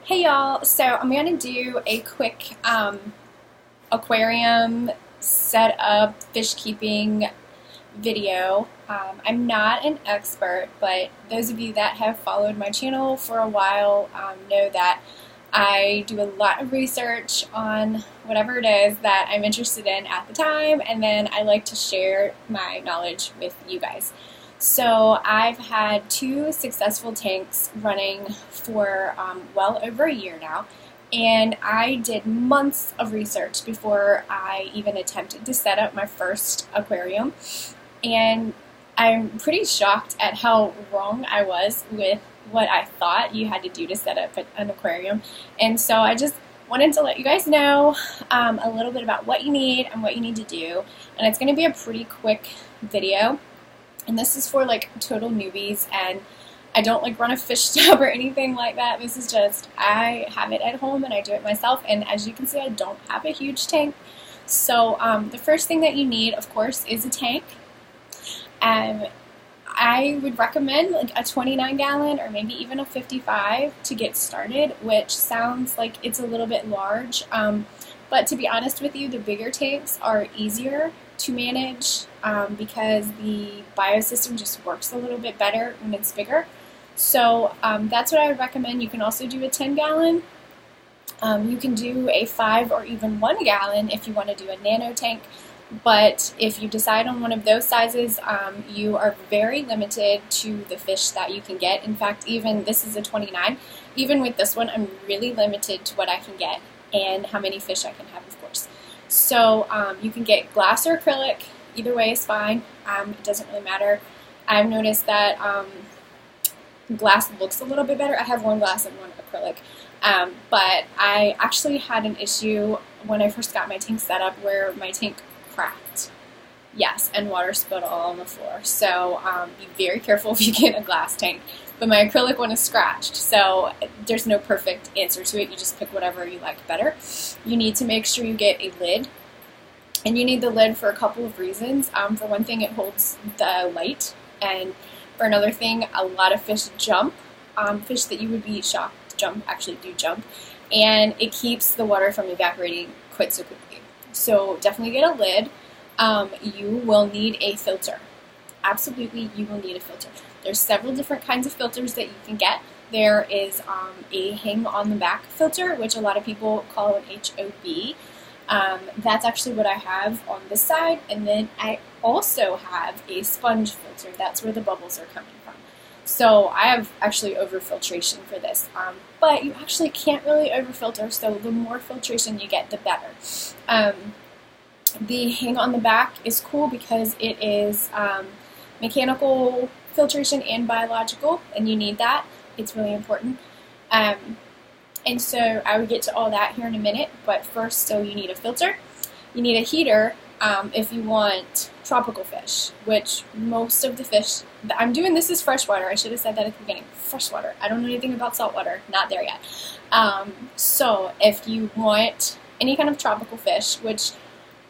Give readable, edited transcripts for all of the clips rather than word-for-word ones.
Hey y'all, so I'm going to do a quick aquarium setup, fish keeping video. I'm not an expert, but those of you that have followed my channel for a while know that I do a lot of research on whatever it is that I'm interested in at the time, and then I like to share my knowledge with you guys. So I've had 2 successful tanks running for well over a year now, and I did months of research before I even attempted to set up my first aquarium, and I'm pretty shocked at how wrong I was with what I thought you had to do to set up an aquarium. And so I just wanted to let you guys know a little bit about what you need and what you need to do, and it's going to be a pretty quick video. And this is for like total newbies, and I don't like run a fish tub or anything like that. This is just, I have it at home and I do it myself, and as you can see, I don't have a huge tank. So the first thing that you need, of course, is a tank. I would recommend like a 29 gallon or maybe even a 55 to get started, which sounds like it's a little bit large. But to be honest with you, the bigger tanks are easier to manage because the biosystem just works a little bit better when it's bigger. So that's what I would recommend. You can also do a 10 gallon. You can do a 5 or even 1 gallon if you want to do a nano tank. But if you decide on one of those sizes, you are very limited to the fish that you can get. In fact, even this is a 29. Even with this one, I'm really limited to what I can get and how many fish I can have, of course. So you can get glass or acrylic. Either way is fine. It doesn't really matter. I've noticed that glass looks a little bit better. I have one glass and one acrylic. But I actually had an issue when I first got my tank set up where my tank cracked. Yes, and water spilled all on the floor. So be very careful if you get a glass tank. But my acrylic one is scratched, so there's no perfect answer to it. You just pick whatever you like better. You need to make sure you get a lid. And you need the lid for a couple of reasons. For one thing, it holds the light. And for another thing, a lot of fish jump. Fish that you would be shocked to jump actually do jump. And it keeps the water from evaporating quite so quickly. So definitely get a lid. You will need a filter. Absolutely, you will need a filter. There's several different kinds of filters that you can get. There is a hang on the back filter, which a lot of people call an HOB. That's actually what I have on this side. And then I also have a sponge filter. That's where the bubbles are coming from. So I have actually overfiltration for this. But you actually can't really overfilter, so the more filtration you get, the better. The hang on the back is cool because it is mechanical filtration and biological, and you need that. It's really important. And so I would get to all that here in a minute, but first, so you need a filter. You need a heater if you want tropical fish, which most of the fish, I'm doing this as freshwater. I should have said that at the beginning. Freshwater. I don't know anything about saltwater. Not there yet. So if you want any kind of tropical fish, which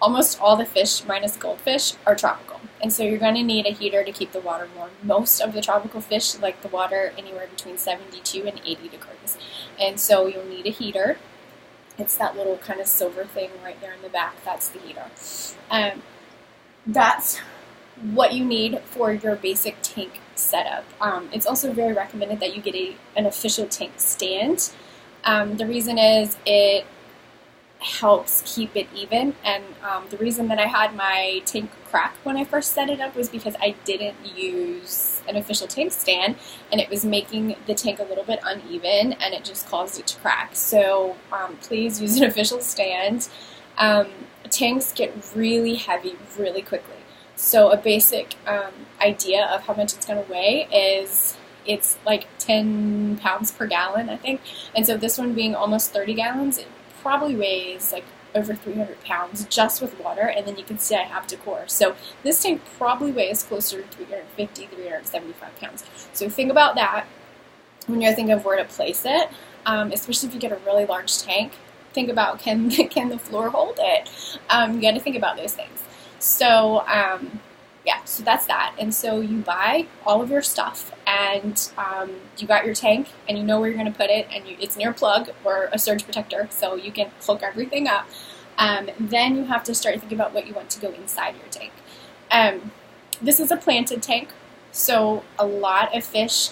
almost all the fish minus goldfish are tropical. And so you're going to need a heater to keep the water warm. Most of the tropical fish like the water anywhere between 72 and 80 degrees. And so you'll need a heater. It's that little kind of silver thing right there in the back. That's the heater. That's what you need for your basic tank setup. It's also very recommended that you get an official tank stand. The reason is it helps keep it even, and the reason that I had my tank crack when I first set it up was because I didn't use an official tank stand, and it was making the tank a little bit uneven, and it just caused it to crack. So please use an official stand. Tanks get really heavy really quickly, so a basic idea of how much it's going to weigh is it's like 10 pounds per gallon, I think, and so this one being almost 30 gallons, it probably weighs like over 300 pounds just with water, and then you can see I have decor. So this tank probably weighs closer to 350, 375 pounds. So think about that when you're thinking of where to place it, especially if you get a really large tank. Think about can the floor hold it? You got to think about those things. So yeah, so that's that. And so you buy all of your stuff, and you got your tank, and you know where you're going to put it, and it's near a plug or a surge protector, so you can hook everything up. Then you have to start thinking about what you want to go inside your tank. This is a planted tank, so a lot of fish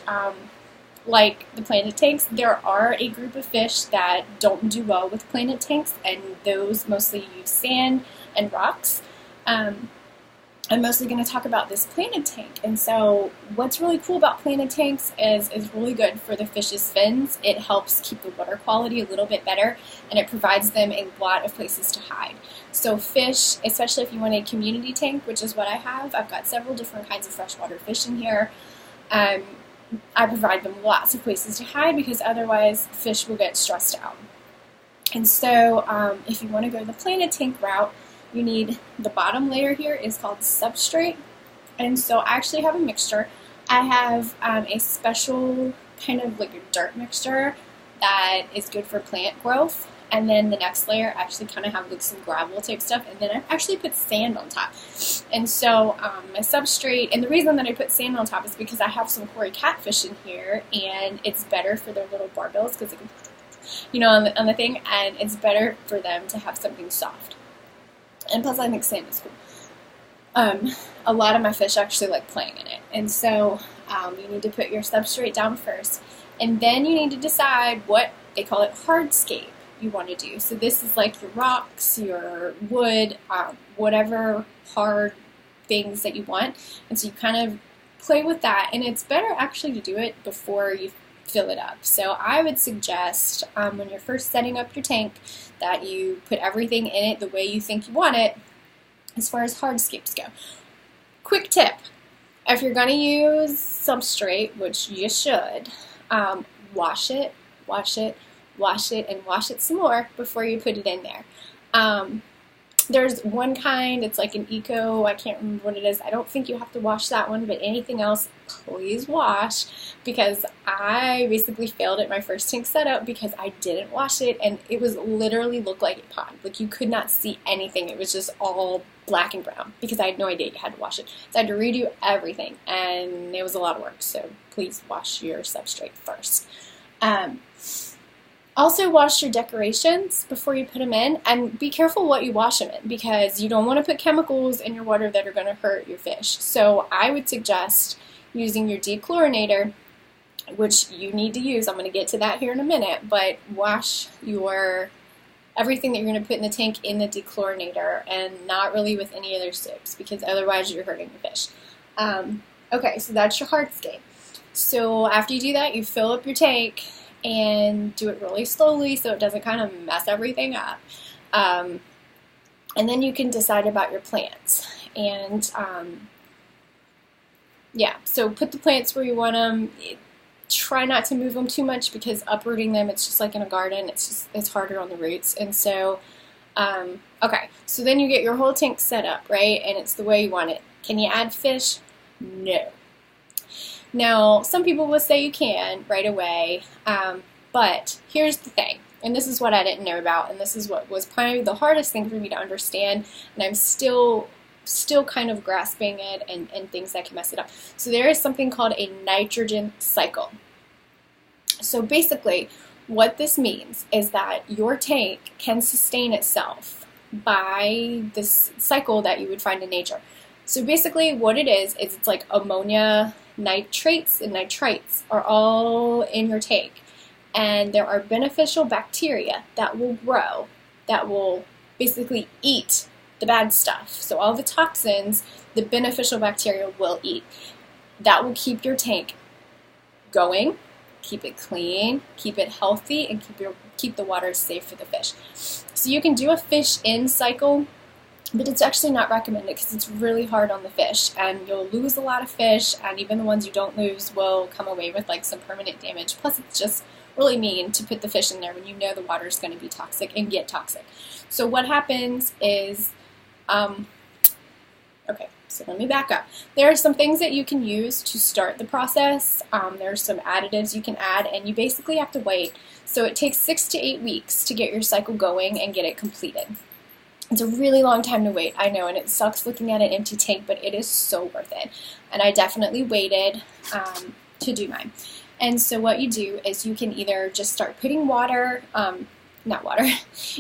like the planted tanks. There are a group of fish that don't do well with planted tanks, and those mostly use sand and rocks. I'm mostly going to talk about this planted tank. And so what's really cool about planted tanks is really good for the fish's fins. It helps keep the water quality a little bit better, and it provides them a lot of places to hide. So fish, especially if you want a community tank, which is what I have, I've got several different kinds of freshwater fish in here. I provide them lots of places to hide because otherwise fish will get stressed out. And so if you want to go the planted tank route, you need the bottom layer here is called substrate. And so I actually have a mixture. I have a special kind of like a dirt mixture that is good for plant growth. And then the next layer I actually kind of have like some gravel type stuff. And then I actually put sand on top. And so my substrate, and the reason that I put sand on top is because I have some Cory catfish in here, and it's better for their little barbells because it can, you know, on the thing, and it's better for them to have something soft. And plus I think sand is cool. A lot of my fish actually like playing in it. And so you need to put your substrate down first. And then you need to decide what, they call it hardscape, you want to do. So this is like your rocks, your wood, whatever hard things that you want. And so you kind of play with that. And it's better actually to do it before you fill it up. So I would suggest when you're first setting up your tank that you put everything in it the way you think you want it as far as hardscapes go. Quick tip, if you're going to use substrate, which you should, wash it, and wash it some more before you put it in there. There's one kind, it's like an eco, I can't remember what it is. I don't think you have to wash that one, but anything else, please wash, because I basically failed at my first tank setup because I didn't wash it, and it was literally looked like a pond. Like you could not see anything. It was just all black and brown because I had no idea you had to wash it. So I had to redo everything, and it was a lot of work, so please wash your substrate first. Also, wash your decorations before you put them in, and be careful what you wash them in because you don't want to put chemicals in your water that are going to hurt your fish. So I would suggest using your dechlorinator, which you need to use. I'm going to get to that here in a minute, but wash your everything that you're going to put in the tank in the dechlorinator and not really with any other soaps because otherwise you're hurting your fish. Okay, so that's your hardscape. So after you do that, you fill up your tank and do it really slowly so it doesn't kind of mess everything up. And then you can decide about your plants. And yeah, so put the plants where you want them. Try not to move them too much because uprooting them, it's just like in a garden, it's harder on the roots. And so, okay, so then you get your whole tank set up, right? And it's the way you want it. Can you add fish? No. Now, some people will say you can right away, but here's the thing, and this is what I didn't know about, and this is what was probably the hardest thing for me to understand, and I'm still kind of grasping it and things that can mess it up. So there is something called a nitrogen cycle. So basically, what this means is that your tank can sustain itself by this cycle that you would find in nature. So basically what it is it's like ammonia, nitrates and nitrites are all in your tank, and there are beneficial bacteria that will grow, that will basically eat the bad stuff. So all the toxins, the beneficial bacteria will eat. That will keep your tank going, keep it clean, keep it healthy, and keep the water safe for the fish. So you can do a fish in cycle, but it's actually not recommended because it's really hard on the fish, and you'll lose a lot of fish, and even the ones you don't lose will come away with like some permanent damage. Plus, it's just really mean to put the fish in there when you know the water is going to be toxic and get toxic. So what happens is, okay, so let me back up. There are some things that you can use to start the process. There's some additives you can add, and you basically have to wait. So it takes 6 to 8 weeks to get your cycle going and get it completed. It's a really long time to wait, I know, and it sucks looking at an empty tank, but it is so worth it. And I definitely waited to do mine. And so what you do is you can either just start putting water, not water,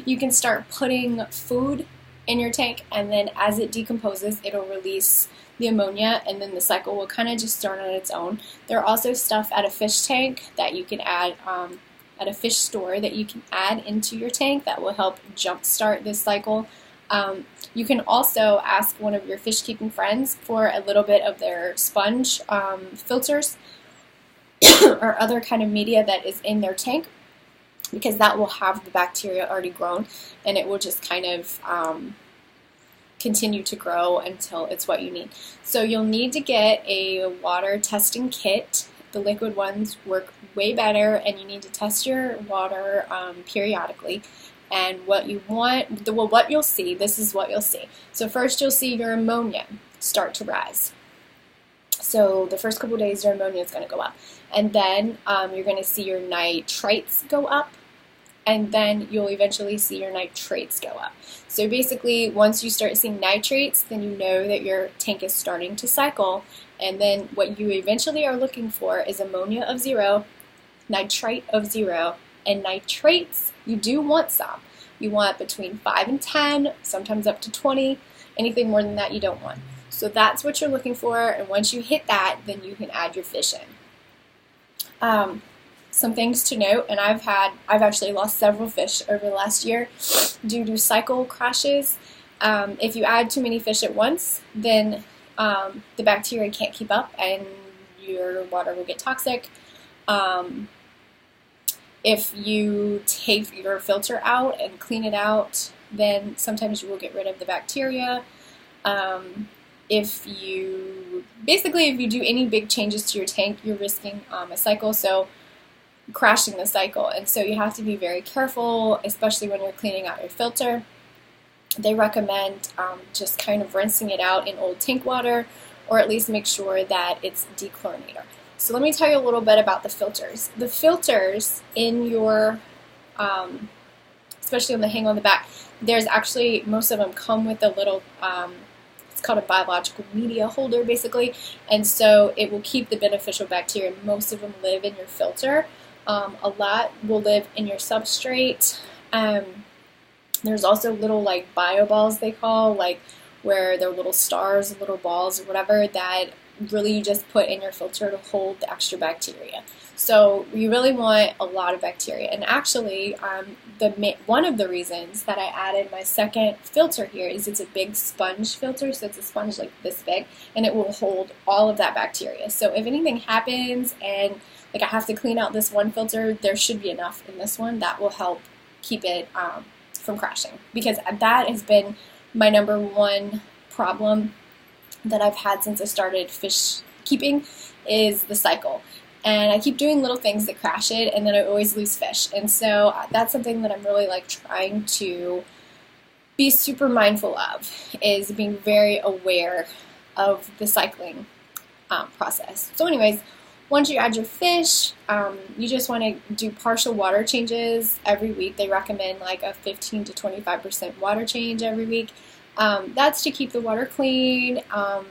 you can start putting food in your tank, and then as it decomposes, it'll release the ammonia, and then the cycle will kind of just start on its own. There are also stuff at a fish tank that you can add, at a fish store that you can add into your tank that will help jumpstart this cycle. You can also ask one of your fish keeping friends for a little bit of their sponge filters or other kind of media that is in their tank, because that will have the bacteria already grown, and it will just kind of continue to grow until it's what you need. So you'll need to get a water testing kit. The liquid ones work way better, and you need to test your water periodically. And what you want, well, what you'll see, this is what you'll see. So first you'll see your ammonia start to rise. So the first couple days your ammonia is going to go up. And then you're going to see your nitrates go up. And then you'll eventually see your nitrates go up. So basically, once you start seeing nitrates, then you know that your tank is starting to cycle. And then what you eventually are looking for is ammonia of 0, nitrate of 0, and nitrates, you do want some. You want between 5 and 10, sometimes up to 20. Anything more than that you don't want. So that's what you're looking for, and once you hit that, then you can add your fish in. Some things to note, and I've actually lost several fish over the last year due to cycle crashes. If you add too many fish at once, then the bacteria can't keep up and your water will get toxic. If you take your filter out and clean it out, then sometimes you will get rid of the bacteria. If you do any big changes to your tank, you're risking a cycle. So crashing the cycle, and so you have to be very careful, especially when you're cleaning out your filter. They recommend just kind of rinsing it out in old tank water, or at least make sure that it's dechlorinator. So let me tell you a little bit about the filters. The filters in your, especially on the hang on the back, there's actually, most of them come with a little, it's called a biological media holder basically, and so it will keep the beneficial bacteria. Most of them live in your filter. A lot will live in your substrate. There's also little like bio balls they call, like where they're little stars, little balls or whatever that really you just put in your filter to hold the extra bacteria. So you really want a lot of bacteria. And actually, one of the reasons that I added my second filter here is it's a big sponge filter, so it's a sponge like this big, and it will hold all of that bacteria. So if anything happens and like I have to clean out this one filter, there should be enough in this one that will help keep it from crashing, because that has been my number one problem that I've had since I started fish keeping is the cycle. And I keep doing little things that crash it, and then I always lose fish. And so that's something that I'm really like trying to be super mindful of, is being very aware of the cycling process. So anyways, once you add your fish, you just want to do partial water changes every week. They recommend like a 15 to 25% water change every week. That's to keep the water clean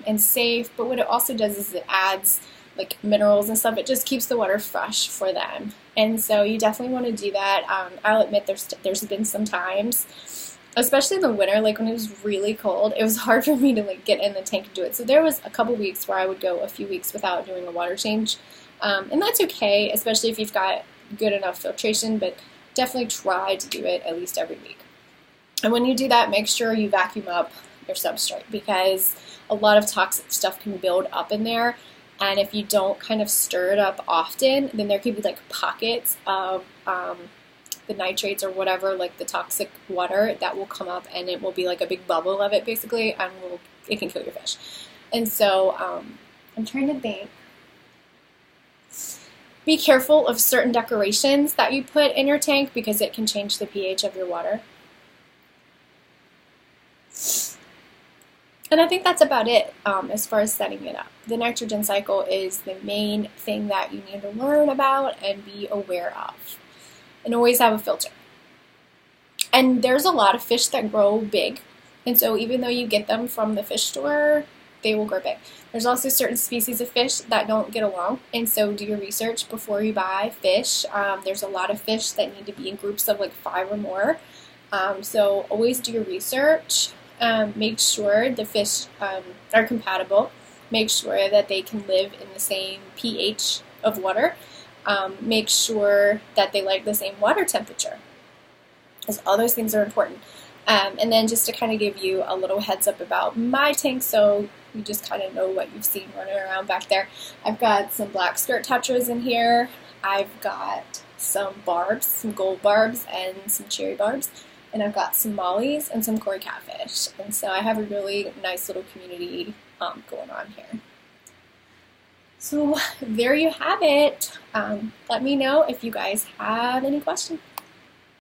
and safe, but what it also does is it adds like minerals and stuff. It just keeps the water fresh for them, and so you definitely want to do that. I'll admit there's been some times, especially in the winter, like when it was really cold, it was hard for me to like get in the tank and do it. So there was a couple weeks where I would go a few weeks without doing a water change, and that's okay, especially if you've got good enough filtration, but definitely try to do it at least every week. And when you do that, make sure you vacuum up your substrate, because a lot of toxic stuff can build up in there. And if you don't kind of stir it up often, then there could be like pockets of the nitrates or whatever, like the toxic water that will come up, and it will be like a big bubble of it basically, and it can kill your fish. And so I'm trying to think. Be careful of certain decorations that you put in your tank, because it can change the pH of your water. And I think that's about it as far as setting it up. The nitrogen cycle is the main thing that you need to learn about and be aware of. And always have a filter. And there's a lot of fish that grow big. And so even though you get them from the fish store, they will grow big. There's also certain species of fish that don't get along, and so do your research before you buy fish. There's a lot of fish that need to be in groups of like 5 or more. So always do your research. Make sure the fish are compatible. Make sure that they can live in the same pH of water. Make sure that they like the same water temperature, because all those things are important. And then just to kind of give you a little heads up about my tank, so you just kind of know what you've seen running around back there. I've got some black skirt tetras in here. I've got some barbs, some gold barbs, and some cherry barbs. And I've got some mollies and some koi catfish. And so I have a really nice little community going on here. So there you have it. Let me know if you guys have any questions.